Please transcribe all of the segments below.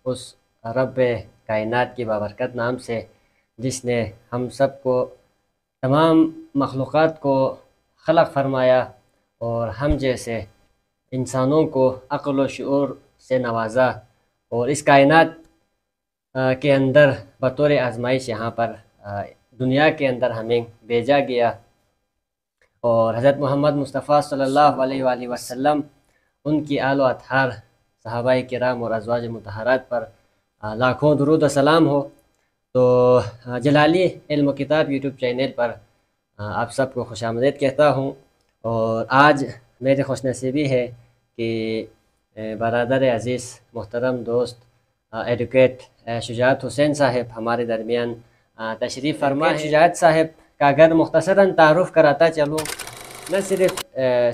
उस रब कायनात की बाबरकत नाम से जिसने हम सब को तमाम मखलूक़ात को खलक़ फरमाया और हम जैसे इंसानों को अक़्ल व शऊर से नवाजा और इस कायनात के अंदर बतौर आज़माइश यहाँ पर दुनिया के अंदर हमें भेजा गया और हज़रत मोहम्मद मुस्तफ़ा सल्लल्लाहु अलैहि वसल्लम उनकी आल व अतहार सहाबाए किराम और अज़वाज मुतहरात पर लाखों दुरूद व सलाम हो। तो जलाली इल्म किताब यूट्यूब चैनल पर आप सबको खुशामदीद कहता हूँ और आज मेरी खुशनसीबी है कि बरादर अज़ीज़ मोहतरम दोस्त एडवोकेट शुजाअत हुसैन साहब हमारे दरमियान तशरीफ़ फरमा है। शुजाअत साहब का अगर मुख्तसरन तारुफ़ कराता चलूँ, न सिर्फ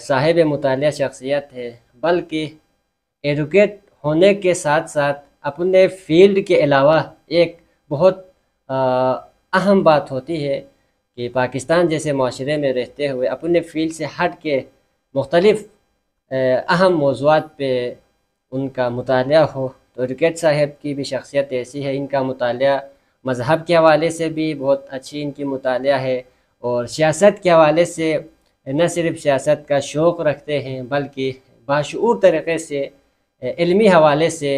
साहिब मुतालिया शख्सियत है बल्कि एडवोकेट होने के साथ साथ अपने फ़ील्ड के अलावा एक बहुत अहम बात होती है कि पाकिस्तान जैसे माशरे में रहते हुए अपने फ़ील्ड से हट के मुख्तलिफ़ अहम मौज़ूआत पे उनका मुतालिया हो। तो एडवोकेट साहब की भी शख्सियत ऐसी है, इनका मुतालिया मज़हब के हवाले से भी बहुत अच्छी इनकी मुतालिया है और सियासत के हवाले से न सिर्फ सियासत का शौक़ रखते हैं बल्कि बाशऊर तरीक़े से इल्मी हवाले से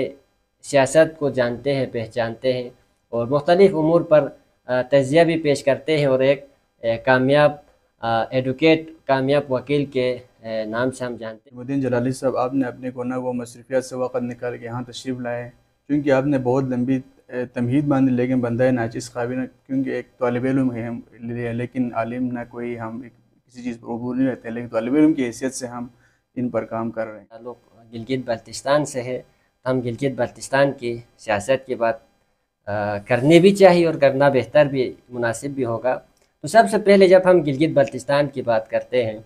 सियासत को जानते हैं, पहचानते हैं और मुख्तलिफ़ उमूर पर तज़िया भी पेश करते हैं और एक कामयाब एडवोकेट, कामयाब वकील के नाम से हम जानते हैं। नजमुद्दीन जलाली साहब, आपने अपने कोना व मसरूफियात से वक़्त निकाल के यहाँ तशरीफ़ लाए क्योंकि आपने बहुत लंबी तमहीद बांधी, लेकिन बंदा नाचिज़ काबिल, क्योंकि एक तालिब इल्म है हम, लेकिन आलिम ना कोई, हम किसी चीज़ पर अबूर नहीं रहते, लेकिन तालिब इल्म की हैसियत से हम इन पर काम कर रहे हैं। ताल्लुक़ गिलगित बल्तिस्तान से है, हम गिलगित बल्तिस्तान की सियासत की बात करनी भी चाहिए और करना बेहतर भी, मुनासिब भी होगा। तो सबसे पहले जब हम गिलगित बल्तिस्तान की बात करते हैं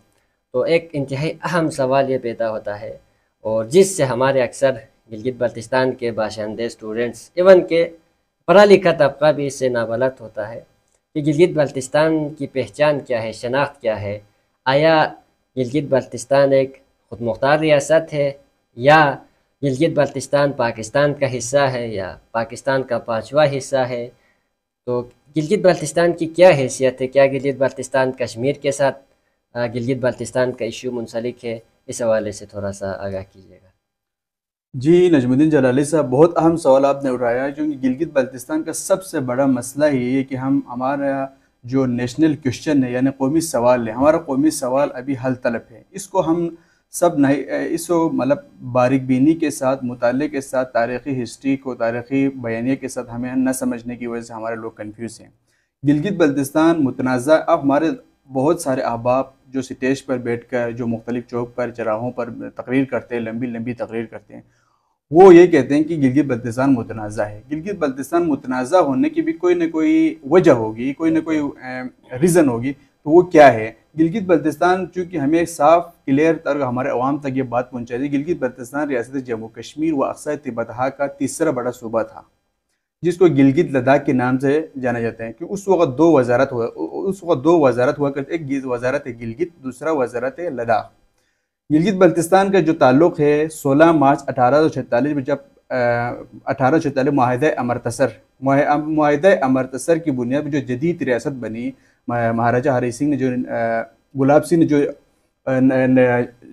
तो एक इंतहाई अहम सवाल ये पैदा होता है और जिससे हमारे अक्सर गिलगित बल्तिस्तान के बाशिंदे, स्टूडेंट्स, इवन के पढ़ा लिखा तबका भी इससे नाबलद होता है कि गिलगित बल्तिस्तान की पहचान क्या है, शनाख्त क्या है। आया गिलगित बल्तिस्तान एक ख़ुद मुख्तार रियासत है या गिलगित बल्तिस्तान पाकिस्तान का हिस्सा है या पाकिस्तान का 5वां हिस्सा है। तो गिलगित बल्तिस्तान की क्या हैसियत है, क्या गिलगित बल्तिस्तान कश्मीर के साथ गिलगित बल्तिस्तान का इशू मुंसलिक है, इस हवाले से थोड़ा सा आगाह कीजिएगा। जी नजमुद्दीन जलाली साहब, बहुत अहम सवाल आपने उठाया है क्योंकि गिलगित बल्तिस्तान का सबसे बड़ा मसला ही है कि हमारा जो नेशनल क्वेश्चन है यानी कौमी सवाल है, हमारा कौमी सवाल अभी हल तलब है। इसको हम सब नहीं, इसको मतलब बारीक बीनी के साथ, मुताले के साथ, तारीख़ी हिस्ट्री को तारीख़ी बयानिया के साथ हमें न समझने की वजह से हमारे लोग कन्फ्यूज़ हैं। गिलगित बल्तिस्तान मुतनाज़ा, अब हमारे बहुत सारे अहबाब जो स्टेज पर बैठ कर, जो मुख्तलिफ चौक पर, चराहों पर तकरीर करते हैं, लंबी लंबी तकरीर करते हैं, वो ये कहते हैं कि गिलगित बल्तिस्तान मुतनाज़ा है। गिलगित बल्तिस्तान मुतनाज़ा होने की भी कोई ना कोई वजह होगी, कोई ना कोई रीज़न होगी। तो वो क्या है? गिलगित बल्तिस्तान, चूँकि हमें साफ क्लियर तर हमारे अवाम तक ये बात पहुँचा दी, गिलगित बल्तिस्तान रियासत जम्मू कश्मीर व अक्सा तिब्बत का तीसरा बड़ा सूबा था जिसको गिलगित लद्दाख के नाम से जाना जाता है। कि उस वक्त दो वजारत हुआ करते, एक वजारत गिलगित, दूसरा वजारत लद्दाख। गिलगित बल्तिस्तान का जो ताल्लुक़ है 16 मार्च 1846 में, जब 1846 माहिदा अमृतसर की बुनियाद पर जो जदीद रियासत बनी, महाराजा हरी सिंह ने, जो गुलाब सिंह ने जो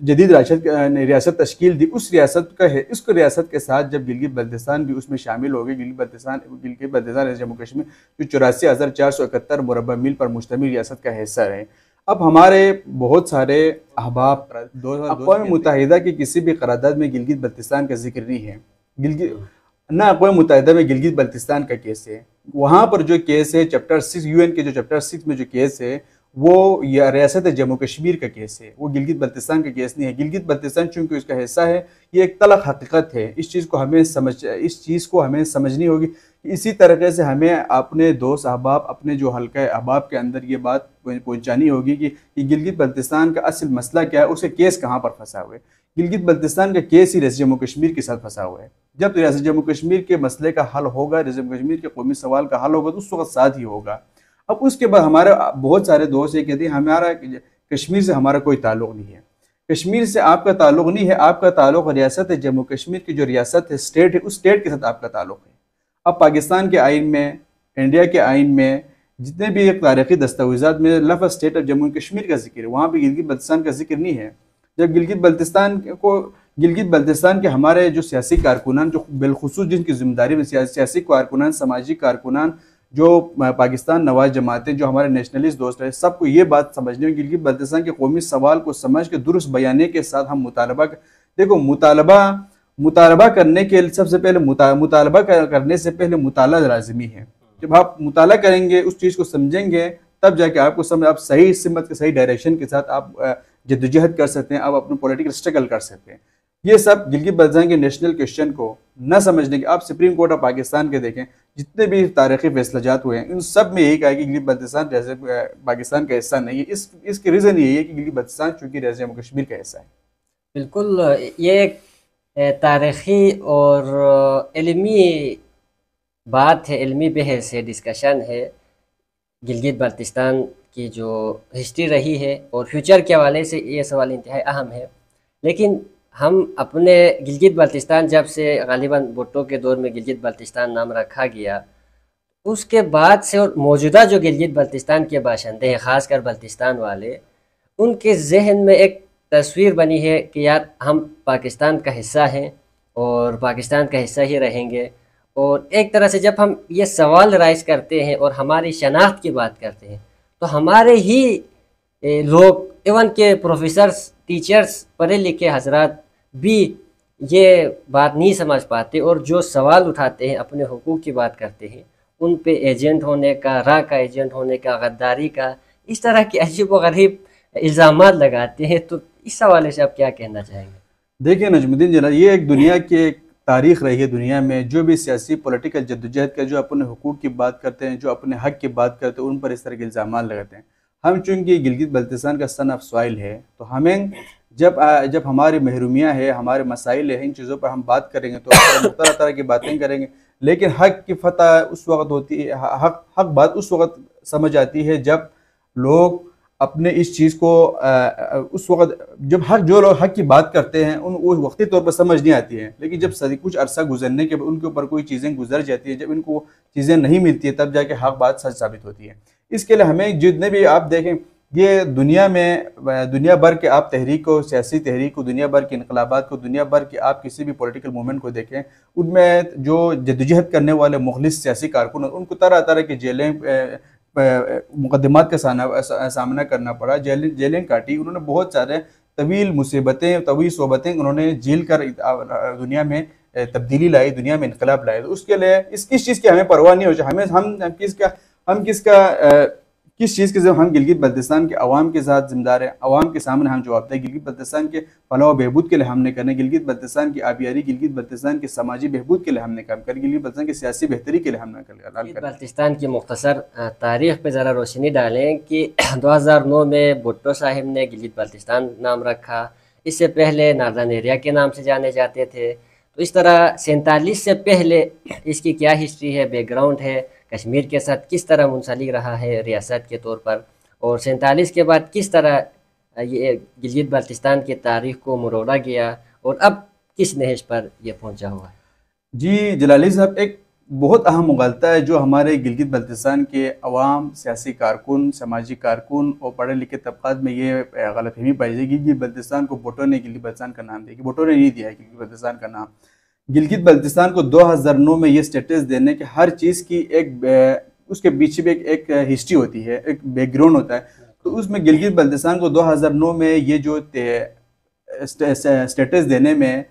जदीद रियासत तश्कील दी, उस रियासत का है, इसको रियासत के साथ जब गिलगित बल्तिस्तान भी उसमें शामिल हो गई, गिलगित बल्तिस्तान जम्मू कश्मीर जो 84,471 मुरबा मील पर मुश्तमिल रियासत का हिस्सा है। अब हमारे बहुत सारे अहबाब अक़वाम मुत्तहिदा की किसी भी करारदाद में गिलगित बल्तिस्तान का जिक्र नहीं है। गिलगित ना अक़वाम मुत्तहिदा में गिलगित बल्तिस्तान का केस है, वहाँ पर जो केस है चैप्टर 6, UN के जो चैप्टर 6 में जो केस है वो या रियासत जम्मू कश्मीर का केस है, वो गिलगित बल्तिस्तान का केस नहीं है। गिलगित बल्तिस्तान चूँकि उसका हिस्सा है, ये एक तलख़ हकीकत है। इस चीज़ को हमें समझनी होगी। इसी तरीके से हमें अपने दोस्त अहबाब, अपने जो हल्का अहबाब के अंदर ये बात पहुँचानी होगी कि गिलगित बल्तिस्तान का असल मसला क्या है, उसके केस कहाँ पर फंसा हुआ है। गिलगित बल्तिस्तान का केस ही रियासत जम्मू कश्मीर के साथ फंसा हुआ है। जब रियासत जम्मू कश्मीर के मसले का हल होगा, रियासत जम्मू कश्मीर के कौमी सवाल का हल होगा, तो उस वक्त साथ ही होगा। अब उसके बाद हमारे बहुत सारे दोस्त ये कहते हैं हमारा कश्मीर से हमारा कोई ताल्लुक़ नहीं है। कश्मीर से आपका ताल्लुक नहीं है, आपका ताल्लुक रियासत है जम्मू कश्मीर की जो रियासत है, स्टेट है, उस स्टेट के साथ आपका ताल्लुक है। अब पाकिस्तान के आइन में, इंडिया के आइन में, जितने भी एक तारीखी दस्तावेज़ात में लफ्ज़ स्टेट ऑफ जम्मू कश्मीर का जिक्र है, वहाँ पर गिलगित बल्तिस्तान का जिक्र नहीं है। जब गिलगित बल्तिस्तान के हमारे जो सियासी कारकुनान, जो बिलखुसूस जिनकी जिम्मेदारी में सियासी कारकुनान, समाजी कारकुनान, जो पाकिस्तान नवाज जमातें, जो हमारे नेशनलिस्ट दोस्त रहे, सबको ये बात समझनी होगी कि बल्तिस्तान के कौमी सवाल को समझ के दुरुस्त बयाने के साथ हम देखो मुतालबा करने के सबसे पहले मुतालबा करने से पहले मुताला लाजमी है। जब आप मुताला करेंगे, उस चीज़ को समझेंगे, तब जाके आपको समझ, आप सही सिमत के सही डायरेक्शन के साथ आप जद्दोजहद कर सकते हैं, आप अपने पॉलिटिकल स्ट्रगल कर सकते हैं। ये सब गिलगित बल्तिस्तान के नेशनल क्वेश्चन को न समझने के, आप सुप्रीम कोर्ट ऑफ पाकिस्तान के देखें, जितने भी तारीखी फैसलाजात हुए हैं, इन सब में यही कहा है कि गिलगित बल्तिस्तान जैसे पाकिस्तान का हिस्सा नहीं है। इसकी रीज़न यही है कि गिलगित बल्तिस्तान चूँकि जम्मू कश्मीर का हिस्सा है। बिल्कुल, ये एक तारीखी और इल्मी बात है, इल्मी बहस है, डिस्कशन है। गिलगित बल्तिस्तान की जो हिस्ट्री रही है और फ्यूचर के हवाले से ये सवाल इंतहाई अहम है। लेकिन हम अपने गिलगित बल्तिस्तान, जब से गालिबन भुट्टो के दौर में गिलगित बल्तिस्तान नाम रखा गया, उसके बाद से और मौजूदा जो गिलगित बल्तिस्तान के बाशिंदे हैं, ख़ासकर बल्तिस्तान वाले, उनके जहन में एक तस्वीर बनी है कि यार हम पाकिस्तान का हिस्सा हैं और पाकिस्तान का हिस्सा ही रहेंगे। और एक तरह से जब हम ये सवाल राइज करते हैं और हमारी शनाख्त की बात करते हैं, तो हमारे ही लोग, इवन के प्रोफेसर्स, टीचर्स, पढ़े लिखे हजरात भी ये बात नहीं समझ पाते और जो सवाल उठाते हैं, अपने हुकूक की बात करते हैं, उन पे एजेंट होने का, रा का एजेंट होने का, गद्दारी का, इस तरह के अजीब व गरीब इल्ज़ामात लगाते हैं। तो इस हवाले से आप क्या कहना चाहेंगे? देखिए नजमुद्दीन जना, ये एक दुनिया की एक तारीख रही है। दुनिया में जो भी सियासी पॉलिटिकल जद्दोजहद का, जो अपने हुकूक की बात करते हैं, जो अपने हक की बात करते हैं, उन पर इस तरह के इल्ज़ाम लगाते हैं। हम चूँकि गिलगित बल्तिस्तान का सन ऑफ सॉइल है, तो हमें जब हमारी महरूमियाँ है, हमारे मसाइल है, इन चीज़ों पर हम बात करेंगे तो तरह तरह की बातें करेंगे। लेकिन हक की फतह उस वक्त होती है, हक बात उस वक्त समझ आती है जब लोग अपने इस चीज़ को उस वक्त, जब जो लोग हक की बात करते हैं, वो वक्ती तौर पर समझ नहीं आती है। लेकिन जब कुछ अरसा गुजरने के बाद उनके ऊपर कोई चीज़ें गुजर जाती है, जब इनको चीज़ें नहीं मिलती है, तब जाके हक बात सच साबित होती है। इसके लिए हमें जितने भी आप देखें, ये दुनिया भर के आप तहरीक को, सियासी तहरीक को, दुनिया भर के इनकलाबात को, दुनिया भर के आप किसी भी पॉलिटिकल मूवमेंट को देखें, उनमें जो जद्दोजहद करने वाले मुखलिस सियासी कारकुन, उनको तरह तरह की जेलें, मुकदमात का सामना करना पड़ा, जेलें काटी। उन्होंने बहुत सारे तवील मुसीबतें, तवील सोबतें उन्होंने झेल कर दुनिया में तब्दीली लाई, दुनिया में इनकलाब लाए। तो उसके लिए इस चीज़ की हमें परवाह नहीं हो चाहिए। किस चीज़ के जब हम गिलगित बल्तिस्तान के अवाम के साथ जिम्मेदार हैं, अवाम के सामने हम जवाब दें। गिलगित बल्तिस्तान के फलाह बहबूद के लिए हमने करने, गिलगित बल्तिस्तान की आबियारी, गिलगित बल्तिस्तान के समाजी बहबूद के लिए हमने काम करें, गिलगित बल्तिस्तान की सियासी बेहतरी के लिए हमने गिलगित बल्तिस्तान की मुख्तसर तारीख़ पे ज़रा रोशनी डालें कि 2009 में भुट्टो साहिब ने गिलगित बल्तिस्तान नाम रखा। इससे पहले नार्दर्न एरिया के नाम से जाने जाते थे। तो इस तरह 47 से पहले इसकी क्या हिस्ट्री है, बैकग्राउंड है, कश्मीर के साथ किस तरह मुंसलिक रहा है रियासत के तौर पर, और 47 के बाद किस तरह ये गिलगित बल्तिस्तान की तारीख़ को मरोड़ा गया और अब किस नहज पर यह पहुंचा हुआ है। जी जलाली साहब, एक बहुत अहम मुग़ालता है जो हमारे गिलगित बल्तिस्तान के अवाम, सियासी कारकुन, समाजी कारकुन और पढ़े लिखे तबक़ात में ये गलतफहमी पाई जाएगी कि बल्तिस्तान को भुट्टो ने गिलगित बल्तिस्तान का नाम दिया, कि भुट्टो ने नहीं दिया है गिलगित बल्तिस्तान का नाम। गिलगित बल्तिस्तान को 2009 में ये स्टेटस देने के हर चीज़ की उसके पीछे भी एक हिस्ट्री होती है, एक बैकग्राउंड होता है। तो उसमें गिलगित बल्तिस्तान को 2009 में ये जो स्टेटस देने में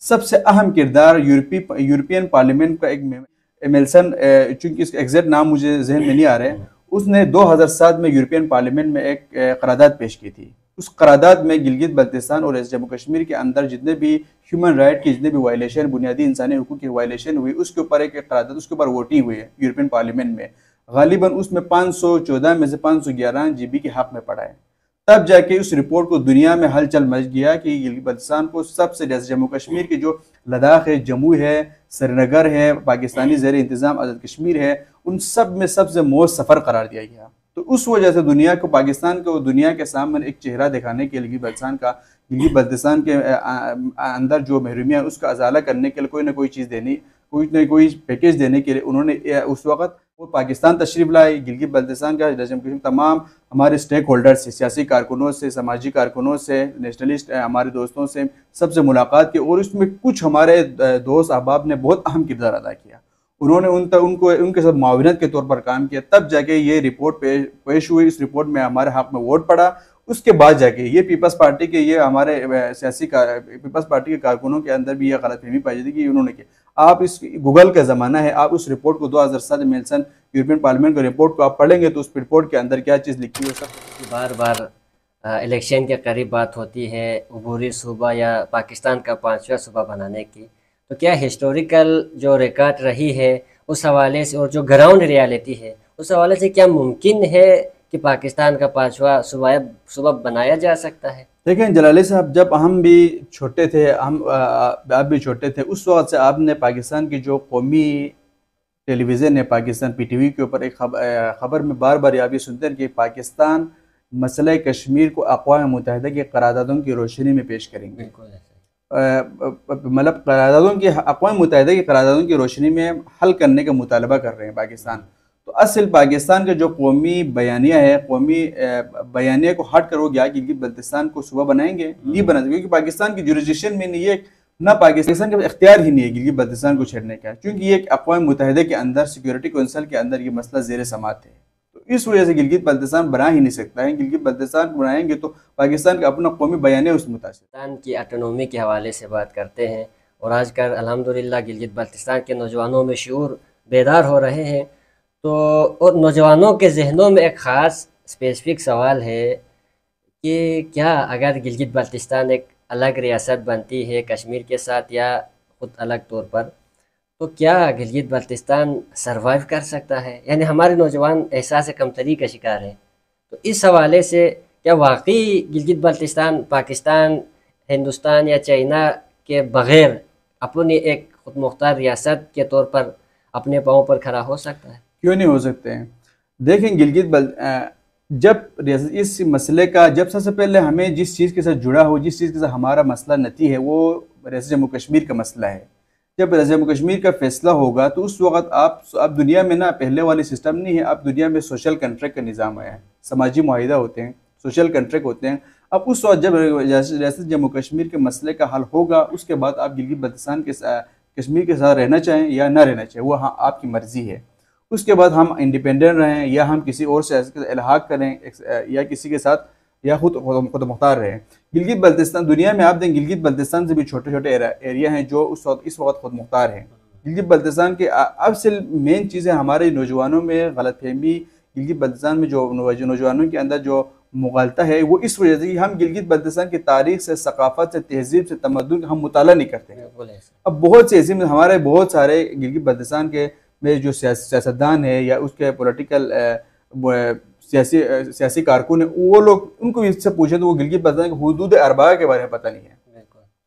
सबसे अहम किरदार यूरोपियन पार्लियामेंट का एक एमेल्सन, चूँकि इसका एग्जैक्ट नाम मुझे जहन में नहीं आ रहा है, उसने 2007 में यूरोपियन पार्लियामेंट में एक करारदाद पेश की थी। उस करारदाद में गिलगित बल्तिस्तान और जम्मू कश्मीर के अंदर जितने भी ह्यूमन राइट की जितने भी वायलेशन, बुनियादी इंसानी हुकूक की वायलेशन हुई, उसके ऊपर एक करारदाद, उसके ऊपर वोटिंग हुई है यूरोपियन पार्लियामेंट में। गालिबन उसमें 514 में से 511 GB के हक में पड़ा है। तब जाके उस रिपोर्ट को दुनिया में हलचल मच गया कि गिलगित बल्तिस्तान को सबसे, जैसे जम्मू कश्मीर की जो लद्दाख है, जम्मू है, श्रीनगर है, पाकिस्तानी ज़ेर इंतज़ाम आज़ाद कश्मीर है, उन सब में सबसे मोस्ट सफ़र करार दिया गया। तो उस वजह से दुनिया को, पाकिस्तान को दुनिया के सामने एक चेहरा दिखाने के लिए गिलगित बल्तिस्तान के अंदर जो महरूमियाँ है उसका अजाला करने के लिए कोई ना कोई चीज़ देनी, कोई ना कोई पैकेज देने के लिए उन्होंने उस वक़्त वो पाकिस्तान तशरीफ़ लाए। गिलगित बल्तिस्तान का तमाम हमारे स्टेक होल्डर्स से, सियासी कारकुनों से, समाजी कारकुनों से, नेशनलिस्ट हमारे दोस्तों से, सबसे मुलाकात की और उसमें कुछ हमारे दोस्त अहबाब ने बहुत अहम किरदार अदा किया। उन्होंने उनको उनके साथ मुआविनत के तौर पर काम किया, तब जाके ये रिपोर्ट पेश हुई। इस रिपोर्ट में हमारे हक़ में वोट पड़ा। उसके बाद जाके ये पीपल्स पार्टी के ये हमारे पीपल्स पार्टी के कारकुनों के अंदर भी यह गलतफहमी पाई जाती कि उन्होंने किया। आप इस गूगल का ज़माना है, आप उस रिपोर्ट को 2007 मेल्सन यूरोपियन पार्लियामेंट की रिपोर्ट को आप पढ़ेंगे तो उस रिपोर्ट के अंदर क्या चीज़ लिखी है सब। बार बार इलेक्शन के करीब बात होती है अबूरी सूबा या पाकिस्तान का 5वां सूबा बनाने की, तो क्या हिस्टोरिकल जो रिकॉर्ड रही है उस हवाले से और जो ग्राउंड रियलिटी है उस हवाले से क्या मुमकिन है कि पाकिस्तान का 5वां सूबा बनाया जा सकता है? देखें जलाली साहब, जब हम भी छोटे थे, आप भी छोटे थे, उस वक्त से आपने पाकिस्तान की जो कौमी टेलीविज़न है पाकिस्तान PTV के ऊपर एक खबर में बार बार आप ये सुनते हैं कि पाकिस्तान मसला कश्मीर को अक़वाम मुत्तहिदा की करारदादों की रोशनी में पेश करेंगे। बिल्कुल ऐसा, मतलब करारदादों की अक़वाम मुत्तहिदा की करारदादों की रोशनी में हल करने का मुतालबा कर रहे हैं पाकिस्तान। तो असल पाकिस्तान का जो कौमी बयानिया है, कौमी बयानिया को हट कर वो गया गिलगित बल्तिस्तान को सूबा बनाएंगे, नहीं बना, क्योंकि पाकिस्तान की जुरिस्डिक्शन में नहीं है, ना पाकिस्तान का इख्तियार ही नहीं है गिलगित बल्तिस्तान को छेड़ने का, क्योंकि ये अक़वाम मुत्तहिदा के अंदर सिक्योरिटी कौंसिल के अंदर ये मसला ज़ेर समात है। तो इस वजह से गिलगित बल्तिस्तान बना ही नहीं सकता है। गिलगित बल्तिस्तान बनाएंगे तो पाकिस्तान का अपना कौमी बयानिया उससे मुतासिर। पाकिस्तान की ऑटोनॉमी के हवाले से बात करते हैं और आजकल अल्हम्दुलिल्लाह गिलगित बल्तिस्तान के नौजवानों में शऊर बेदार हो रहे हैं। तो और नौजवानों के जहनों में एक ख़ास स्पेसिफिक सवाल है कि क्या अगर गिलगित बल्तिस्तान एक अलग रियासत बनती है कश्मीर के साथ या ख़ुद अलग तौर पर, तो क्या गिलगित बल्तिस्तान सरवाइव कर सकता है? यानी हमारे नौजवान एहसास कमतरी का शिकार हैं। तो इस हवाले से क्या वाकई गिलगित बल्तिस्तान पाकिस्तान, हिंदुस्तान या चाइना के बग़ैर अपनी एक खुद मुख्तार रियासत के तौर पर अपने पाँव पर खड़ा हो सकता है? क्यों नहीं हो सकते हैं? देखें जब इस मसले का जब सबसे पहले हमें जिस चीज़ के साथ जुड़ा हो, जिस चीज़ के साथ हमारा मसला नती है, वो रियासत जम्मू कश्मीर का मसला है। जब रियासत जम्मू कश्मीर का फैसला होगा तो उस वक्त आप दुनिया में ना पहले वाली सिस्टम नहीं है, अब दुनिया में सोशल कंट्रैक्ट का निज़ाम आया है, समाजी मुआहिदा होते हैं, सोशल कंट्रैक्ट होते हैं। अब उस वक्त जब रियासत जम्मू कश्मीर के मसले का हल होगा, उसके बाद आप गिलगित बल्तिस्तान के कश्मीर के साथ रहना चाहें या ना रहना चाहें, वो हाँ आपकी मर्ज़ी है। उसके बाद हम इंडिपेंडेंट रहें या हम किसी और से इल्हाक करें या किसी के साथ या खुद मुख्तार रहें। गिलगित बल्तिस्तान दुनिया में आप दें, गिलगित बल्तिस्तान से भी छोटे छोटे एरिया हैं जो इस वक्त खुद मुख्तार हैं। गिलगित बल्तिस्तान के अब से मेन चीज़ें हमारे नौजवानों में गलतफहमी, गिलगित बल्तिस्तान में जो नौजवानों के अंदर जो मुगालता है वो इस वजह से कि हम गिलगित बल्तिस्तान की तारीख से, सकाफत से, तहजीब से, तमद्दुन का हम मुताला नहीं करते। अब बहुत से ऐसे हमारे बहुत सारे गिलगित बल्तिस्तान के में जो सियासतदान है या उसके पॉलिटिकल सियासी कारकुन है, वो लोग उनको इससे पूछे तो वो गिलगित बल्तिस्तान के हुदूद अरबा के बारे में पता नहीं है।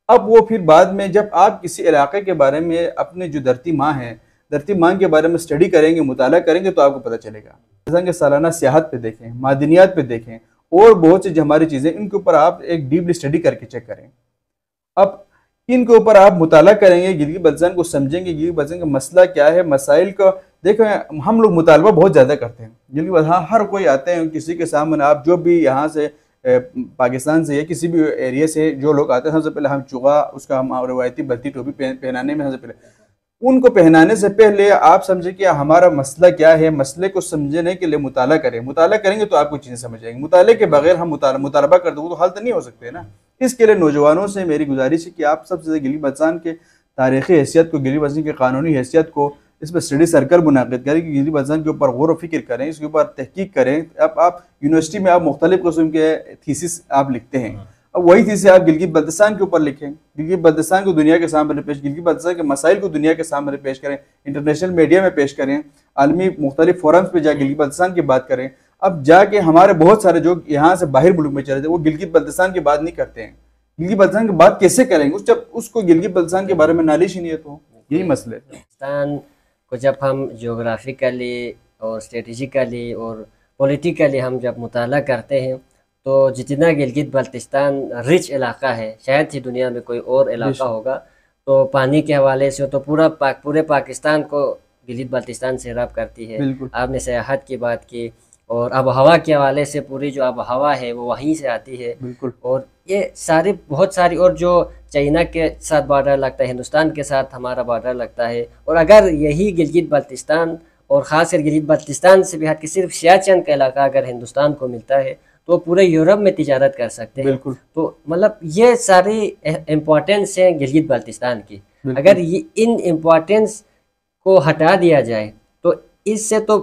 अब वो फिर बाद में जब आप किसी इलाके के बारे में अपने जो धरती माँ के बारे में स्टडी करेंगे, मुताला करेंगे तो आपको पता चलेगा। पाकिस्तान के सालाना सियाहत पे देखें, मादनियात पे देखें और बहुत सी जो हमारी चीज़ें, इनके ऊपर आप एक डीपली स्टडी करके चेक करें। अब इनके ऊपर आप मुताला करेंगे, गिलगित बल्तिस्तान को समझेंगे, गिलगित बल्तिस्तान का मसला क्या है, मसाइल का देखें। हम लोग मुतालबा बहुत ज़्यादा करते हैं गिलगित बल्तिस्तान, हर कोई आते हैं किसी के सामने, आप जो भी यहाँ से पाकिस्तान से या किसी भी एरिया से जो लोग आते हैं, सबसे पहले हम चुगा उसका हम रवायती बल्ती टोपी पहनाने में सबसे पहले उनको पहनाने से पहले आप समझे कि हमारा मसला क्या है। मसले को समझने के लिए मुताला करें, मुताला करेंगे तो आपको चीज़ें समझ आएंगी। मुताले के बगैर हम मुतालबा कर दो तो हल तो नहीं हो सकते ना। इसके लिए नौजवानों से मेरी गुजारिश है कि आप सबसे गिलगित बल्तिस्तान के तारीख़ी हैसियत को, गिलगित बल्तिस्तान की कानूनी हैसियत को, इस पर स्टडी सर्कल मुनाकिद करें कि गिलगित बल्तिस्तान के ऊपर गौर व फिक्र करें, इसके ऊपर तहकीक करें। अब आप यूनिवर्सिटी में आप मुख्तलिफ किस्म के थीसिस आप लिखते हैं, अब वही चीज़ें आप गिलगित बल्तिस्तान के ऊपर लिखें, गिलगित बल्तिस्तान को दुनिया के सामने पेश, गिलगित बल्तिस्तान के मसाइल को दुनिया के सामने पेश करें, इंटरनेशनल मीडिया में पेश करें, आलमी मुख्तलिफ फोरम्स पे जाकर गिलगित बल्तिस्तान की बात करें। अब जाके हमारे बहुत सारे जो यहाँ से बाहर मुल्क में चले थे वो गिलगित बल्तिस्तान की बात नहीं करते हैं। गिलगित बल्तिस्तान की बात कैसे करेंगे जब उसको गिलगित बल्तिस्तान के बारे में नॉलेज ही नहीं है? तो यही मसले पाकिस्तान को जब हम जोग्राफिकली और स्ट्रेटजिकली और पॉलिटिकली हम जब मुताला करते हैं तो जितना गिलगित बल्तिस्तान रिच इलाका है, शायद ही दुनिया में कोई और इलाका होगा। तो पानी के हवाले से तो पूरे पाकिस्तान को गिलगित बल्तिस्तान सैराब करती है। बिल्कुल आपने सयाहत की बात की, और आब हवा के हवाले से पूरी जो आब हवा है वो वहीं से आती है। बिल्कुल। और ये सारी बहुत सारी, और जो चाइना के साथ बॉर्डर लगता है, हिंदुस्तान के साथ हमारा बॉर्डर लगता है। और अगर यही गिलगित बल्तिस्तान, और ख़ासकर गिलगित बल्तिस्तान से भी हट के सिर्फ सियाचिन का इलाका अगर हिंदुस्तान को मिलता है तो पूरे यूरोप में तिजारत कर सकते हैं। बिल्कुल। तो मतलब ये सारी इम्पोर्टेंस है गिलगित बल्तिस्तान की। अगर ये इन इम्पोर्टेंस को हटा दिया जाए तो इससे तो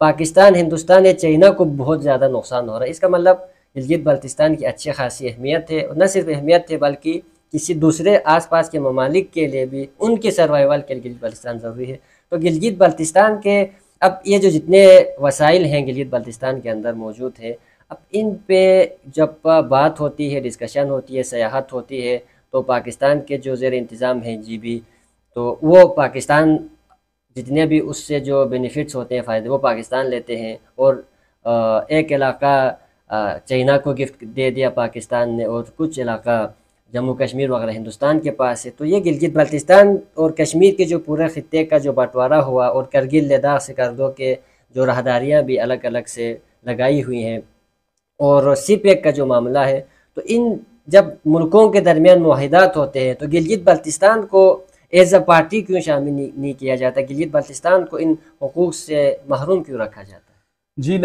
पाकिस्तान, हिंदुस्तान या चाइना को बहुत ज़्यादा नुकसान हो रहा है। इसका मतलब गिलगित बल्तिस्तान की अच्छी खासी अहमियत है, और न सिर्फ अहमियत है बल्कि किसी दूसरे आसपास के ममालिक के लिए भी उनके सर्वाइवल के लिए गिलगित बल्तिस्तान ज़रूरी है। तो गिलगित बल्तिस्तान के अब ये जो जितने वसाइल हैं गिलगित बल्तिस्तान के अंदर मौजूद हैं, अब इन पे जब बात होती है, डिस्कशन होती है, सयाहत होती है, तो पाकिस्तान के जो ज़ेर इंतज़ाम हैं GB, तो वो पाकिस्तान जितने भी उससे जो बेनिफिट्स होते हैं, फ़ायदे, वो पाकिस्तान लेते हैं। और एक इलाका चाइना को गिफ्ट दे दिया पाकिस्तान ने, और कुछ इलाका जम्मू कश्मीर वगैरह हिंदुस्तान के पास है। तो ये गिलगित बल्तिस्तान और कश्मीर के जो पूरे ख़ित्ते का जो बंटवारा हुआ, और करगिल लद्दाख से करदो के जो राहदारियाँ भी अलग अलग से लगाई हुई हैं, और CPEC का जो मामला है, तो इन जब मुल्कों के दरमियान मुआहिदात होते हैं तो गिलगित बल्तिस्तान को एज अ पार्टी क्यों शामिल नहीं किया जाता? गिलगित बल्तिस्तान को इन हुकूक से महरूम क्यों रखा जाता है? जी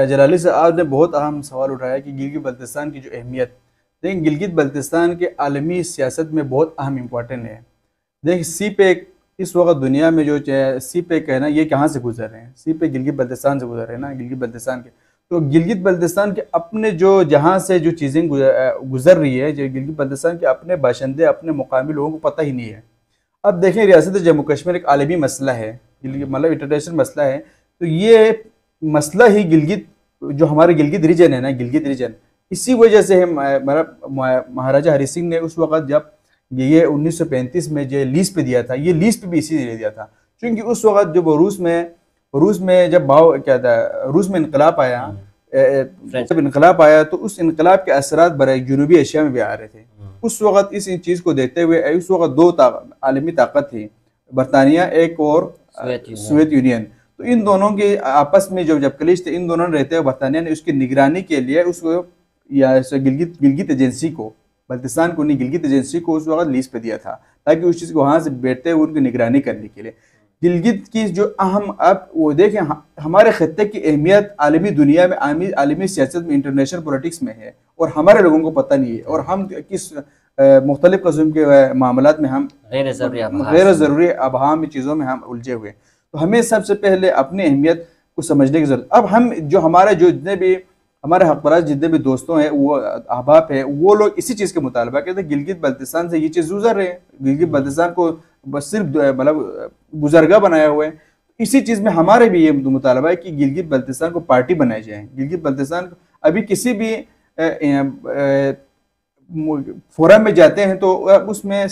जलाली साहब, आपने बहुत अहम सवाल उठाया कि गिलगित बल्तिस्तान की जो अहमियत, देखिए गिलगित बल्तिस्तान के आलमी सियासत में बहुत अहम इम्पोर्टेंट है। देखिए CPEC इस वक्त दुनिया में जो CPEC है ना, ये कहाँ से गुजर रहे हैं? CPEC गिलगित बल्तिस्तान से गुजर रहे हैं ना, गिलगित बल्तिस्तान के। तो गिलगित बल्तिस्तान के अपने जो जहाँ से जो चीज़ें गुजर रही है, जो गिलगित बल्तिस्तान के अपने बाशिंदे, अपने मुकामी लोगों को पता ही नहीं है। अब देखें, रियासत जम्मू कश्मीर एक आलमी मसला है, मतलब इंटरनेशनल मसला है। तो ये मसला ही गिलगित, जो हमारे गिलगित रीजन है ना, गिलगित रीजन, इसी वजह से महाराजा हरि सिंह ने उस वक़्त जब ये 1935 में जो लीज पे दिया था, ये लीज पे भी इसीलिए दिया था क्योंकि उस वक़्त जब रूस में जब रूस में इनकलाब आया, जब इनकलाब आया तो उस इनकलाब के असरात बर जनूबी एशिया में भी आ रहे थे। उस वक़्त इस चीज़ को देखते हुए, उस वक़्त दो आलमी ताकत थी, बरतानिया एक और सोवियत यूनियन। तो इन दोनों के आपस में जब कलिश थे, इन दोनों ने रहते हुए बरतानिया ने उसकी निगरानी के लिए उसको गिलगित एजेंसी को, बल्तिस्तान को नहीं, गिलगित एजेंसी को उस वक्त लीज पे दिया था ताकि उस चीज़ को वहाँ से बैठते हुए उनकी निगरानी करने के लिए। गिलगित की जो अहम, अब वो देखें, हमारे खत्ते की अहमियत आलमी दुनिया में, आलमी सियासत में, इंटरनेशनल पॉलिटिक्स में है, और हमारे लोगों को पता नहीं है। और हम किस मुख्तलिफ कस्म के मामलात में हम गैर ज़रूरी अबहाम में चीज़ों में हम उलझे हुए। तो हमें सबसे पहले अपनी अहमियत को समझने की ज़रूरत। अब हम जो हमारे जो जितने भी हमारे हक़परस्त जितने भी दोस्तों हैं, वो अहबाब हैं, वो लोग इसी चीज़ के मुतालबा कहते हैं गिलगित बल्तिस्तान से ये चीज़ गुजर रहे हैं, गिलगित बल्तिस्तान को बस सिर्फ मतलब गुजरगा बनाया हुआ है। इसी चीज़ में हमारे भी ये मुतालबा है कि गिलगित बल्तिस्तान को पार्टी बनाई जाए। गिलगित बल्तिस्तान को अभी किसी भी फोरम में जाते हैं तो उसमें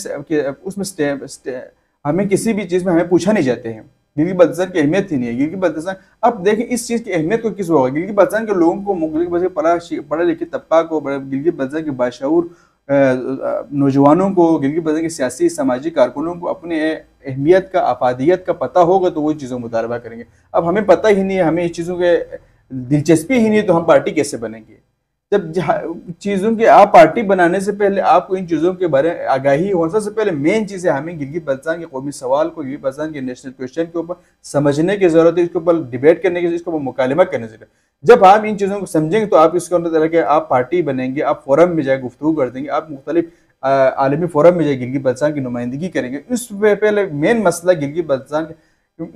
हमें किसी भी चीज़ में हमें पूछा नहीं जाते हैं। गिलगित बल्तिस्तान की अहमियत ही नहीं है। गिलगित बल्तिस्तान, अब देखें इस चीज़ की अहमियत को किस होगा, गिलगित बल्तिस्तान के लोगों को, गिलगित बल्तिस्तान पढ़े लिखे तबका को, गिलगित बल्तिस्तान के बाशऊर नौजवानों को, गिलगित बल्तिस्तान के सियासी सामाजिक कारकुनों को अपने अहमियत का, अफादियत का पता होगा तो वो चीज़ों मुतालबा करेंगे। अब हमें पता ही नहीं है, हमें इस चीज़ों के दिलचस्पी ही नहीं, तो हम पार्टी कैसे बनेंगे? जब चीज़ों के आप पार्टी बनाने से पहले आपको इन चीज़ों के बारे में आगाही हो। सबसे पहले मेन चीज़ है, हमें गिलगित बल्तिस्तान के कौमी सवाल को, गिलगित बल्तिस्तान के नेशनल क्वेश्चन के ऊपर समझने की ज़रूरत है, इसके ऊपर डिबेट करने की, इसके ऊपर मुकालमा करने की ज़रूरत है। जब आप इन चीज़ों को समझेंगे तो आप इसके अंदर के आप पार्टी बनेंगे, आप फोरम में जाए गुफ्तगू कर देंगे, आप मुख्तलिफ आलमी फोरम में जाए गिलगित बल्तिस्तान की नुमाइंदगी करेंगे। इस पहले मेन मसला गिलगित बल्तिस्तान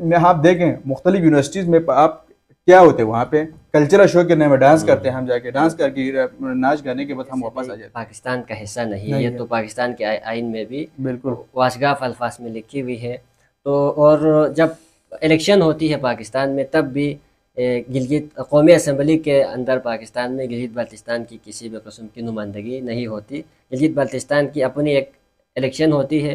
में आप देखें मुख्तलिफ यूनिवर्सिटीज़ में आप क्या होते हैं, वहाँ पे कल्चरल शो के नाम में डांस करते हैं, हम जाके डांस करके नाच गाने के बाद हम वापस आ जाते हैं। पाकिस्तान का हिस्सा नहीं है ये, तो पाकिस्तान के आइन में भी बिल्कुल वाशगाफ अल्फाज में लिखी हुई है। तो और जब इलेक्शन होती है पाकिस्तान में, तब भी गिलगित कौमी असम्बली के अंदर पाकिस्तान में गिलगित बल्तिस्तान की किसी भी किस्म की नुमाइंदगी नहीं होती। गिलगित बल्तिस्तान की अपनी एक इलेक्शन होती है।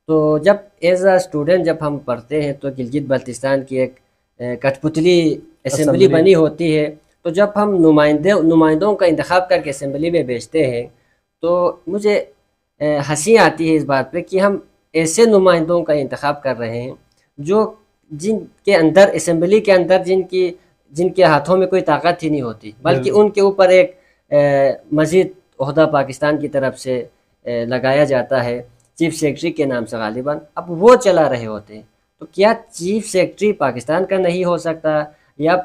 तो जब एज आ स्टूडेंट जब हम पढ़ते हैं तो गिलगित बल्तिस्तान की एक कठपुतली असम्बली बनी होती है, तो जब हम नुमाइंदों का इंतखाब करके असम्बली में भेजते हैं तो मुझे हंसी आती है इस बात पे कि हम ऐसे नुमाइंदों का इंतखाब कर रहे हैं जो जिनके अंदर असम्बली के अंदर जिनके हाथों में कोई ताकत ही नहीं होती, बल्कि उनके ऊपर एक मज़ीद ओहदा पाकिस्तान की तरफ से लगाया जाता है चीफ सेक्रेटरी के नाम से गालिबन। अब वो चला रहे होते हैं, तो क्या चीफ सेक्रेटरी पाकिस्तान का नहीं हो सकता, या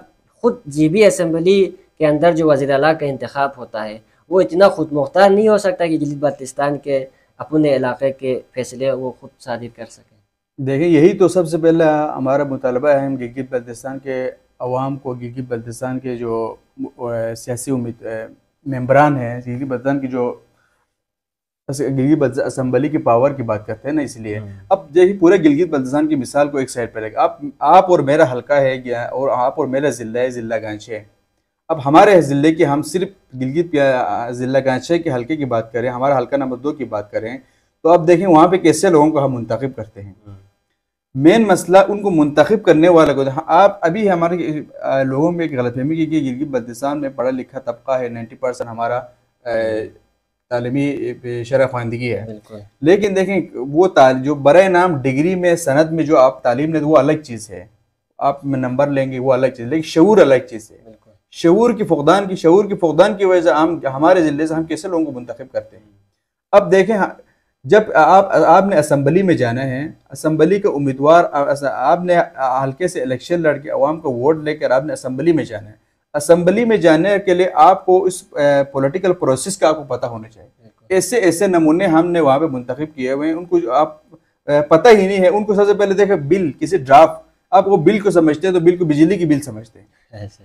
ख़ुद GB असम्बली के अंदर जो वज़ीर आला का इंतखाब होता है वो इतना खुद मुख्तार नहीं हो सकता कि गिलगित बल्तिस्तान के अपने इलाके के फैसले वो खुद सादिर कर सकें? देखिए, यही तो सबसे पहला हमारा मुतालबा है। हम गिलगित बल्तिस्तान के अवाम को, गिलगित बल्तिस्तान के जो सियासी मेंबरान हैं, गिलगित बल्तिस्तान की जो गिलगित बल्तिस्तान असम्बली की पावर की बात करते हैं ना, इसलिए अब देखिए पूरे गिलगित बल्तिस्तान की मिसाल को एक साइड पर रखें। आप और मेरा हल्का है और आप और मेरा ज़िला है, ज़िला गांचे। अब हमारे ज़िले की, हम सिर्फ गिलगित ज़िला गांचे के हल्के की बात करें, हमारा हल्का नंबर 2 की बात करें, तो अब देखें वहाँ पे कैसे लोगों को हम मुंतखब करते हैं। मेन मसला उनको मुंतखब करने वाला को, आप अभी हमारे लोगों में एक गलतफहमी की कि गिलगित बल्तिस्तान में पढ़ा लिखा तबका है, 90% हमारा तालीमी शरह ख्वानदगी है। लेकिन देखें वो जो बराए नाम डिग्री में सनद में जो आप तालीम लेते वो अलग चीज़ है, आप नंबर लेंगे वो अलग चीज़, लेकिन शऊर अलग चीज़ है। शऊर की फुकदान की वजह से हम हमारे ज़िले से हम कैसे लोगों को मुंतखब करते हैं। अब देखें, जब आपने असम्बली में जाना है, असम्बली के उम्मीदवार, आपने हल्के से इलेक्शन लड़के अवाम को वोट लेकर आपने असम्बली में जाना है। असम्बली में जाने के लिए आपको इस पॉलिटिकल प्रोसेस का आपको पता होना चाहिए। ऐसे ऐसे नमूने हमने वहाँ पे मुंतखब किए हुए हैं, उनको आप पता ही नहीं है। उनको सबसे पहले देखे बिल, किसी ड्राफ्ट, आप वो बिल को समझते हैं तो बिल को बिजली की बिल समझते हैं।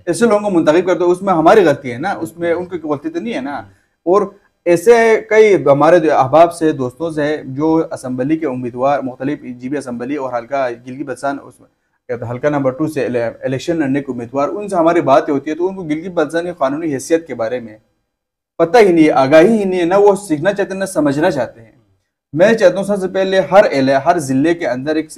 ऐसे लोगों को मुंतखब करते हो, उसमें हमारी गलती है ना, उसमें उनकी गलती तो नहीं है ना। और ऐसे कई हमारे अहबाब से, दोस्तों से जो असम्बली के उम्मीदवार, मुख्तलिफ GB असम्बली और हल्का गिलगित बल्तिस्तान उसमें हल्का नंबर 2 से इलेक्शन लड़ने के उम्मीदवार, उनसे हमारी बातें होती है तो उनको गिलगित बल्तिस्तान की कानूनी हैसियत के बारे में पता ही नहीं है, आगाही ही नहीं है, ना वो सीखना चाहते हैं ना समझना चाहते हैं। मैं चाहता हूँ सबसे पहले हर ज़िले के अंदर एक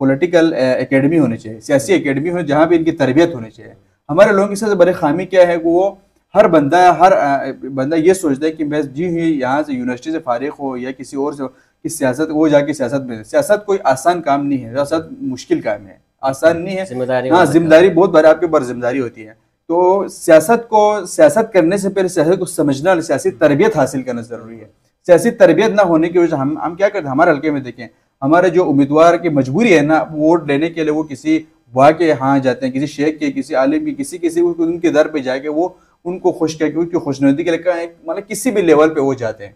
पॉलिटिकल एकेडमी होनी चाहिए, सियासी एकेडमी हो जहाँ भी इनकी तरबियत होनी चाहिए। हमारे लोगों की सबसे बड़ी खामी क्या है कि वो हर बंदा ये सोचता है कि मैं जी ही यहाँ से यूनिवर्सिटी से फारिग हो या किसी और से कि सियासत, वो जाके सियासत में, सियासत कोई आसान काम नहीं है, सियासत मुश्किल काम है, आसान नहीं है। हाँ, जिम्मेदारी बहुत बड़ी आपके ऊपर जिम्मेदारी होती है। तो सियासत करने से पहले सियासत को समझना, सियासी तरबियत हासिल करना जरूरी है। सियासी तरबियत ना होने की वजह से हम क्या करते हैं, हमारे हल्के में देखें, हमारे जो उम्मीदवार की मजबूरी है ना वोट लेने के लिए, वो किसी बुआ के यहाँ जाते हैं, किसी शेख के, किसी आलिम की, किसी उनके दर पे जाके वो उनको खुश करके उनकी खुशनुदी के लिए मतलब किसी भी लेवल पे वो जाते हैं।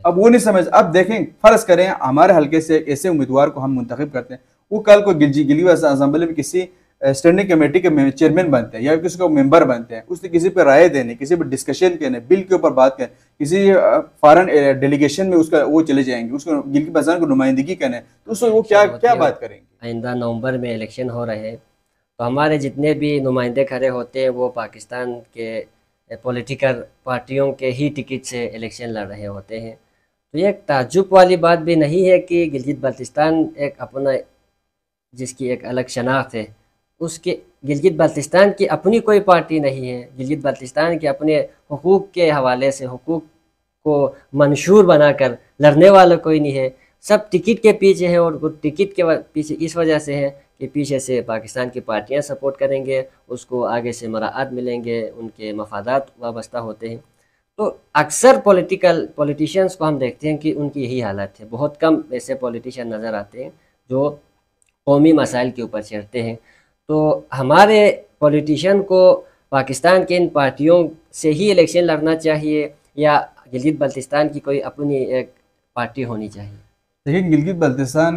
अब वो नहीं समझ। अब देखें, फर्ज करें हमारे हल्के से ऐसे उम्मीदवार को हम मुंतखब करते हैं, वो कल को गिलगित असम्बली में किसी स्टैंडिंग कमेटी के चेयरमैन बनते हैं या किसी को मेंबर बनते हैं, उसने किसी पर राय देने, किसी पर डिस्कशन करने, बिल के ऊपर बात करें, किसी फॉरेन डेलीगेशन में उसका वो चले जाएंगे, उसको गिलगित बल्तिस्तान को नुमाइंदगी करने, तो उसको वो क्या बात करेंगे। आइंदा नवंबर में इलेक्शन हो रहे हैं, तो हमारे जितने भी नुमाइंदे खड़े होते हैं वो पाकिस्तान के पॉलिटिकल पार्टियों के ही टिकट से इलेक्शन लड़ रहे होते हैं। तो ये एक ताज्जुब वाली बात भी नहीं है कि गिलगित बल्तिस्तान एक अपना, जिसकी एक अलग शनाख्त है, उसके गिलगित बल्तिस्तान की अपनी कोई पार्टी नहीं है। गिलगित बल्तिस्तान के अपने हुकूक के हवाले से, हुकूक को मंशूर बनाकर लड़ने वाला कोई नहीं है। सब टिकट के पीछे है, और टिकट के पीछे इस वजह से है कि पीछे से पाकिस्तान की पार्टियां सपोर्ट करेंगे, उसको आगे से मराआत मिलेंगे, उनके मफादात वाबस्ता होते हैं। तो अक्सर पॉलिटिशियंस को हम देखते हैं कि उनकी यही हालत है। बहुत कम ऐसे पॉलिटिशियन नज़र आते हैं जो कौमी मसाइल के ऊपर चढ़ते हैं। तो हमारे पॉलिटिशियन को पाकिस्तान के इन पार्टियों से ही इलेक्शन लड़ना चाहिए या गिलगित बल्तिस्तान की कोई अपनी एक पार्टी होनी चाहिए? देखिए, गिलगित बल्तिस्तान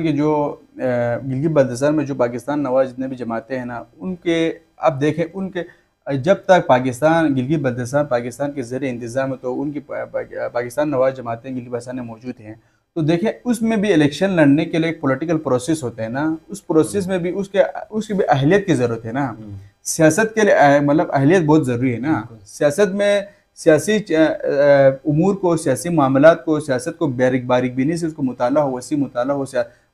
में जो पाकिस्तान नवाज जितने भी जमाते हैं ना, उनके आप देखें, उनके जब तक गिलगित बल्तिस्तान पाकिस्तान के ज़ेर इंतज़ाम है तो उनकी पाकिस्तान नवाज जमातें गिलगित बल्तिस्तान में मौजूद हैं। तो देखें, उसमें भी इलेक्शन लड़ने के लिए एक पॉलिटिकल प्रोसेस होता है ना, उस प्रोसेस में भी उसकी भी अहलियत की ज़रूरत है ना। सियासत के लिए मतलब अहलियत बहुत ज़रूरी है ना। सियासत में सियासी उमूर को, सियासी मामलात को, सियासत को बारीकबीनी से उसको मुताला हो, वसी मुताला हो,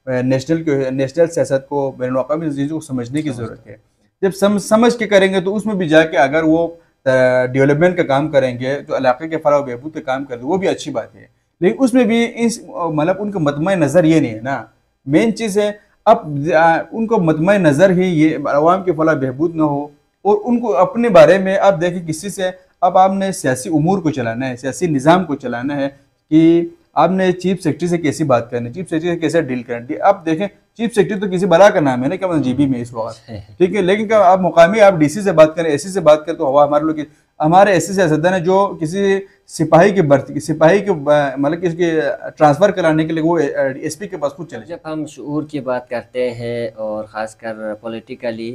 नेशनल सियासत को, बैनुल-अक़वामी चीज़ों को समझने की ज़रूरत है। जब समझ के करेंगे तो उसमें भी जाके अगर वो डेवलपमेंट का काम करेंगे, जो इलाके के फलाह बहबूद का काम करेंगे, वो भी अच्छी बात है। लेकिन उसमें भी इस मतलब उनका मतमय नज़र ये नहीं है ना, मेन चीज़ है अब उनको मतमय नज़र ही ये अवाम की फलाह बहबूद ना हो, और उनको अपने बारे में अब देखिए किसी से अब आपने सियासी उमूर को चलाना है, सियासी निज़ाम को चलाना है कि आपने चीफ सेक्रेटरी से कैसी बात करनी, चीफ सेक्रेटरी से कैसे डील करनी। अब देखें चीफ सेक्रेटरी तो किसी बड़ा का नाम है ना, क्या मतलब जीबी में इस वक्त, ठीक है, लेकिन क्या आप मुकामी आप डीसी से बात करें, एसी से बात करें, तो हवा हमारे लोग हमारे ऐसे सियासतदान है जो किसी सिपाही की भर्ती, सिपाही के मतलब किसके ट्रांसफ़र कराने के लिए वो एसपी के पास खुद चले। जब हम शऊर की बात करते हैं और ख़ासकर पॉलिटिकली,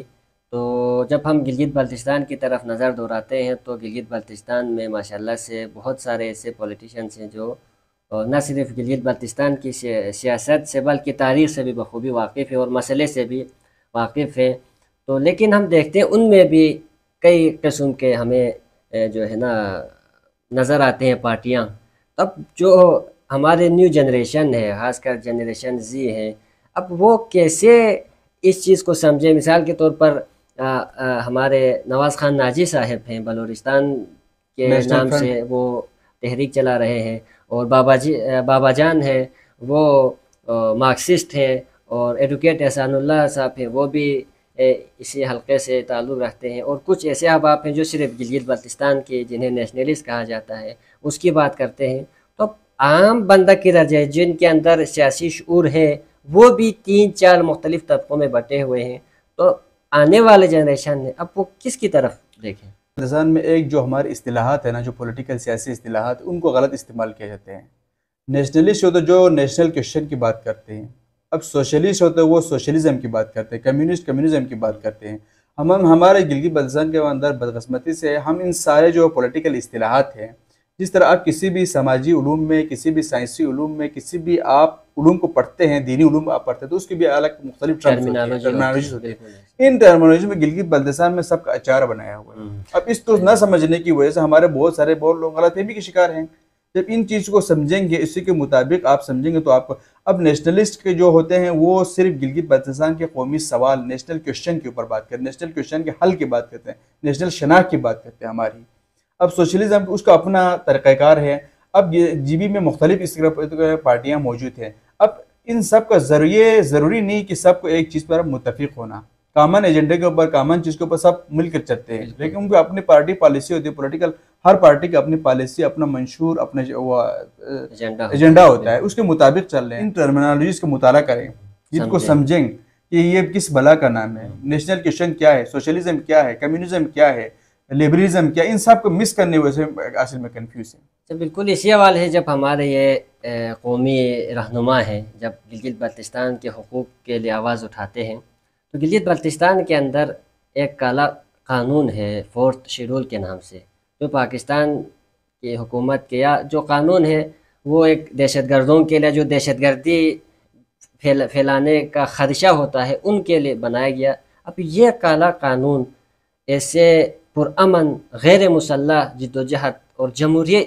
तो जब हम गिलगित बल्तिस्तान की तरफ नज़र दौड़ाते हैं तो गिलगित बल्तिस्तान में माशाल्लाह से बहुत सारे ऐसे पॉलिटिशियंस हैं जो न सिर्फ गिलगित बल्तिस्तान की सियासत से बल्कि तारीख़ से भी बखूबी वाकिफ़ है और मसले से भी वाकिफ़ है। तो लेकिन हम देखते हैं उनमें भी कई किस्म के हमें जो है ना नज़र आते हैं पार्टियां। अब जो हमारे न्यू जनरेशन है, खासकर जनरेशन जी है, अब वो कैसे इस चीज़ को समझे। मिसाल के तौर पर हमारे नवाज़ खान नाजी साहब हैं, बलूचिस्तान के नाम से वो तहरीक चला रहे हैं, और बाबा जान है वो मार्क्सिस्ट है, और एडवोकेट एहसानुल्लाह साहब हैं वो भी इसी हलके से ताल्लुक़ रखते हैं, और कुछ ऐसे अहबाब हैं जो सिर्फ गिलगित बल्तिस्तान के जिन्हें नेशनलिस्ट कहा जाता है उसकी बात करते हैं। तो आम बंदा की रजा जिनके अंदर सियासी शऊर है वो भी 3-4 मुख्तलिफ तबकों में बटे हुए हैं। तो आने वाले जनरेशन ने अब वो किसकी तरफ देखें। पाकिस्तान में एक जो हमारे इस्तिलाहात है ना, जो पॉलिटिकल सियासी इस्तिलाहात, उनको गलत इस्तेमाल किए जाते हैं। नेशनलिस्ट होते जो नेशनल क्वेश्चन की बात करते हैं, अब सोशलिस्ट होते वो सोशलिज्म की बात करते हैं, कम्युनिस्ट कम्युनिज्म की बात करते हैं। हम हमारे गिलगित बल्तिस्तान के अंदर बदकिस्मती से हम इन सारे जो पॉलिटिकल इस्तिलाहात हैं, जिस तरह आप किसी भी समाजी उलूम में, किसी भी साइंसी उलूम में, किसी भी आप उलूम को पढ़ते हैं, दीनी उलूम आप पढ़ते हैं, तो उसकी भी अलग मुख्तलिफ टर्मिनोलॉजी होती है। इन टर्मिनोलॉजी में गिलगित बल्तिस्तान में सबका अचार बनाया हुआ है। अब इसको न समझने की वजह से हमारे बहुत सारे लोग गलतफहमी के शिकार हैं। जब इन चीज़ को समझेंगे, इसी के मुताबिक आप समझेंगे तो आपको अब नेशनलिस्ट के जो होते हैं वो सिर्फ गिलगित बल्तिस्तान के कौमी सवाल, नेशनल क्वेश्चन के ऊपर बात करते हैं, नेशनल क्वेश्चन के हल की बात करते हैं, नेशनल शनाख्त की बात करते हैं हमारी। अब सोशलिज्म उसका अपना तरीक़ाकार है। अब जीबी में मुख्तलिफ इस पार्टियाँ मौजूद हैं। अब इन सब का ज़रूरी नहीं कि सबको एक चीज़ पर मुत्तफिक होना, कॉमन एजेंडे के ऊपर, कॉमन चीज़ के ऊपर सब मिलकर चलते हैं, लेकिन उनकी अपनी पार्टी पॉलिसी होती है। पॉलिटिकल हर पार्टी की अपनी पॉलिसी, अपना मंशूर, अपना एजेंडा होता है, उसके मुताबिक चल रहे हैं। इन टर्मिनोलॉजीज़ का मुताला करें, इनको समझें कि ये किस भला का नाम है, नेशनल क्वेश्चन क्या है, सोशलिज्म क्या है, कम्युनिज्म क्या है, लिबरलिज्म क्या, इन सब को मिस करने की वजह से असल में कन्फ्यूज है। तो बिल्कुल इसी हवाले है, जब हमारे ये कौमी रहनुमा हैं, जब गिलगित बल्तिस्तान के हुकूक़ के लिए आवाज़ उठाते हैं, तो गिलगित बल्तिस्तान के अंदर एक काला कानून है 4th शेड्यूल के नाम से, जो पाकिस्तान की हुकूमत के या जो कानून है वो एक दहशतगर्दों के लिए, जो दहशतगर्दी फैलाने का ख़दशा होता है उनके लिए बनाया गया। अब ये काला कानून ऐसे पुरअमन गैर मुसल्लह जिद्दोजहद और जमहूरी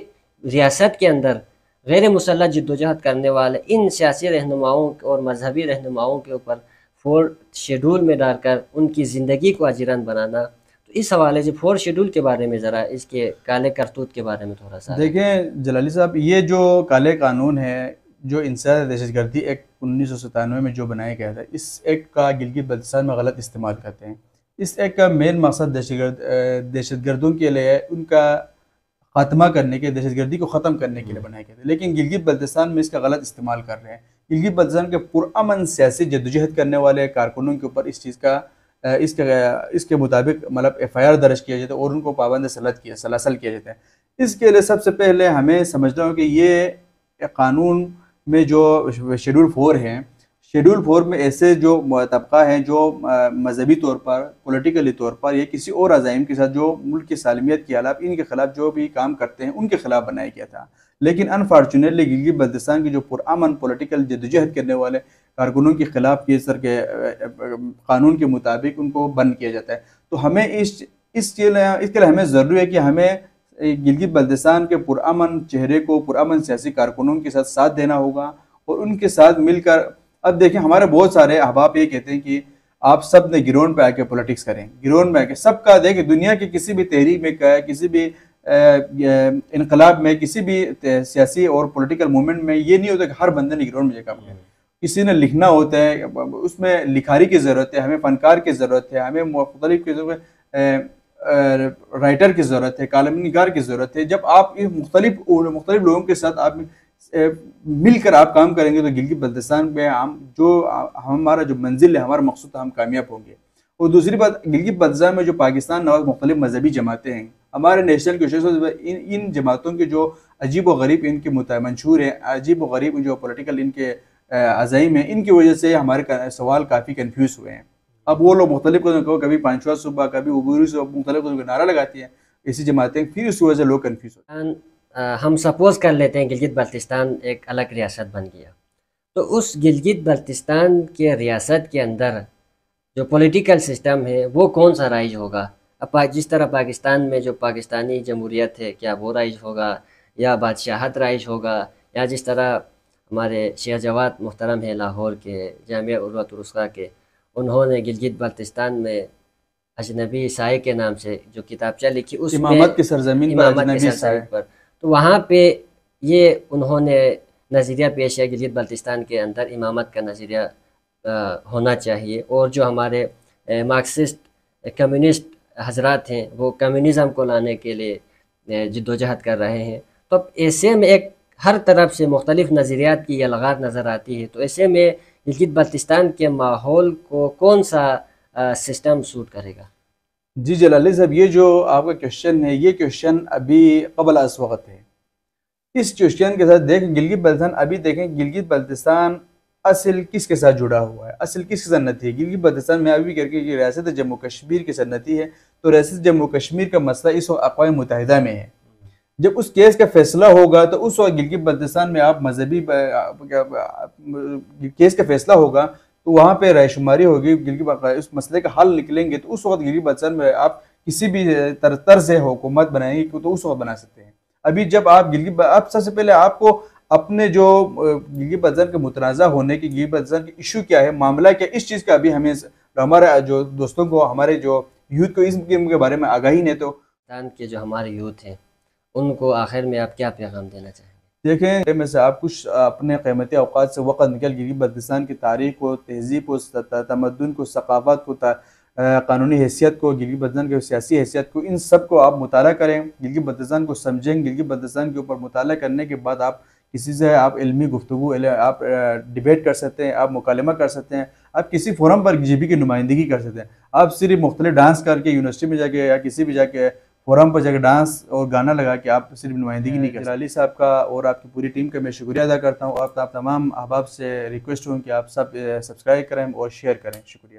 रियासत के अंदर गैर मुसल्लह जिद्दोजहद करने वाले इन सियासी रहनुमाओं और मजहबी रहनुमाओं के ऊपर 4th शेड्यूल में डालकर उनकी ज़िंदगी को अजरन बनाना। तो इस हवाले से 4th शेड्यूल के बारे में ज़रा इसके काले करतूत के बारे में थोड़ा सा देखें जलाली साहब। ये जो काले कानून है, जो इंसानी दहशतगर्दी एक्ट 1997 में जो बनाया गया था, इस एक्ट का गिलगित बल्तिस्तान में गलत इस्तेमाल करते हैं। इस एक्ट का मेन मकसद दहशतगर्दों के लिए, उनका ख़ात्मा करने के, दहशतगर्दी को ख़त्म करने के लिए बनाया गया था, लेकिन गिलगित बल्तिस्तान में इसका गलत इस्तेमाल कर रहे हैं। गिलगित बल्तिस्तान के पुरअमन सियासी जद्दोजहद करने वाले कारकुनों के ऊपर इस चीज़ का इसके मुताबिक मतलब FIR दर्ज किया जाता है और उनको पाबंद सलासल किया जाता है। इसके लिए सबसे पहले हमें समझना हो कि ये कानून में जो शेड्यूल 4 हैं, शेड्यूल 4 में ऐसे जो तबका हैं जो मजहबी तौर पर, पॉलिटिकली तौर पर या किसी और अज़ाइम के साथ जो मुल्क की सालमियत के खिलाफ, इनके खिलाफ जो भी काम करते हैं उनके खिलाफ बनाया गया था। लेकिन अनफॉर्चुनेटली गिलगित बल्तिस्तान की जो पुरअमन पॉलिटिकल जद्दोजहद करने वाले कारकुनों के खिलाफ ये सर के कानून के मुताबिक उनको बंद किया जाता है। तो हमें इसके लिए हमें ज़रूरी है कि हमें गिलगित बल्तिस्तान के पुरअमन चेहरे को, पुरअमन सियासी कारकुनों के साथ देना होगा और उनके साथ मिलकर। अब देखें हमारे बहुत सारे अहबाब ये कहते हैं कि आप सब ने गिरोन पे आके पॉलिटिक्स करें, गिरोन में आके सबका देखें। दुनिया के किसी भी तहरीक में का, किसी भी इनकलाब में, किसी भी सियासी और पॉलिटिकल मूवमेंट में ये नहीं होता कि हर बंदे ने गिरोन में काम किया। किसी ने लिखना होता है, उसमें लिखारी की ज़रूरत है, हमें फ़नकार की ज़रूरत है, हमें मुख्तलिफ किस्म के राइटर की ज़रूरत है, कालमनिगार की ज़रूरत है। जब आप मुख्तलिफ लोगों के साथ आप मिलकर आप काम करेंगे तो गिलगित बल्तिस्तान में हमारा जो मंजिल है, हमारा मकसद है, हम कामयाब होंगे। और दूसरी बात, गिलगित बल्तिस्तान में जो पाकिस्तान नवाज मुख्तलिफ मजहबी जमातें हैं, हमारे नेशनल क्वेश्चन इन जमातों के जो अजीब व गरीब इनके मंशूर हैं, अजीब व गरीब जो पोलिटिकल इनके अज़ाइम है, इनकी वजह से हमारे सवाल काफ़ी कन्फ्यूज़ हुए हैं। अब वो लोग मुख्तलिफ कभी पांचवा सुबह, कभी उबूरी सुबह मुख्तलिफ नारा लगाती हैं ऐसी जमातें, फिर उस वजह से लोग कन्फ्यूज़ होते हैं। हम सपोज़ कर लेते हैं गिलगित बल्तिस्तान एक अलग रियासत बन गया, तो उस गिलगित बल्तिस्तान के रियासत के अंदर जो पॉलिटिकल सिस्टम है वो कौन सा राइज होगा? अब जिस तरह पाकिस्तान में जो पाकिस्तानी जमहूरियत है, क्या वो राइज होगा या बादशाहत राइज होगा, या जिस तरह हमारे शेख जवाद मुहतरम हैं लाहौर के जामिया उर्वतुल वुस्ता के, उन्होंने गिलगित बल्तिस्तान में अजनबी ईसाई के नाम से जो किताबचा लिखी, उसमें इमामत की सरजमीन पर, तो वहाँ पे ये उन्होंने नज़रिया पेश किया गिलगित बल्तिस्तान के अंदर इमामत का नज़रिया होना चाहिए। और जो हमारे मार्क्सिस्ट कम्युनिस्ट हजरात हैं वो कम्युनिज़म को लाने के लिए जद्दोजहद कर रहे हैं। तो अब ऐसे में एक हर तरफ से मुख्तलिफ नज़रियात की अलगात नज़र आती है, तो ऐसे में गिलगित बल्तिस्तान के माहौल को कौन सा सिस्टम सूट करेगा? जी जलाली साहब, ये जो आपका क्वेश्चन है, ये क्वेश्चन अभी कबल अस वक्त है। इस क्वेश्चन के साथ देखें गिलगित बल्तिस्तान, अभी देखें गिलगित बल्तिस्तान असल किसके साथ जुड़ा हुआ है, असल किसकी सन्नती है। गिलगित बल्तिस्तान में अभी करके रियासत जम्मू कश्मीर की सन्नती है, तो रियासत जम्मू कश्मीर का मसला इस वक्त अक़वाम मुत्तहिदा में है। जब उस केस का फैसला होगा तो उस वक्त गिलगित बल्तिस्तान में आप मजहबी केस का फैसला होगा तो वहाँ पे रायशुमारी होगी, उस मसले का हल निकलेंगे, तो उस वक्त गिलगित बल्तिस्तान में आप किसी भी तर्ज हुकूमत बनाएंगे तो उस वक्त बना सकते हैं। अभी जब आप आप सबसे पहले आपको अपने जो गिलगित बल्तिस्तान के मुतनाज़ा होने की, गिलगित बल्तिस्तान की इशू क्या है, मामला क्या, इस चीज़ का अभी हमें हमारे जो दोस्तों को, हमारे जो यूथ को इसके बारे में आगाही नहीं। तो के जो हमारे यूथ हैं उनको आखिर में आप क्या पैगाम देना चाहेंगे? देखें, में से आप कुछ अपने क़ीमती औक़ात से वक़्त निकल गिलगित बल्तिस्तान की तारीख़ को, तहज़ीब को, तमद्दुन को, सक़ाफ़त को, क़ानूनी हैसियत को, गिलगित बल्तिस्तान की सियासी हैसियत को, इन सब को आप मुताला करें, गिलगित बल्तिस्तान को समझें। गिलगित बल्तिस्तान के ऊपर मुताला करने के बाद आप किसी से आप इल्मी गुफ्तगू, आप डिबेट कर सकते हैं, आप मुकालमा कर सकते हैं, आप किसी फोरम पर GB की नुमाइंदगी कर सकते हैं। आप सिर्फ मुख्तलिफ डांस करके यूनिवर्सिटी में जाके या किसी भी जाके फोरम पर जाकर डांस और गाना लगा के आप सिर्फ नुमाइंदगी नहीं कर। जलाली साहब का और आपकी पूरी टीम का मैं शुक्रिया अदा करता हूँ। आप तमाम अहबाब से रिक्वेस्ट हूँ कि आप सब सब्सक्राइब करें और शेयर करें। शुक्रिया।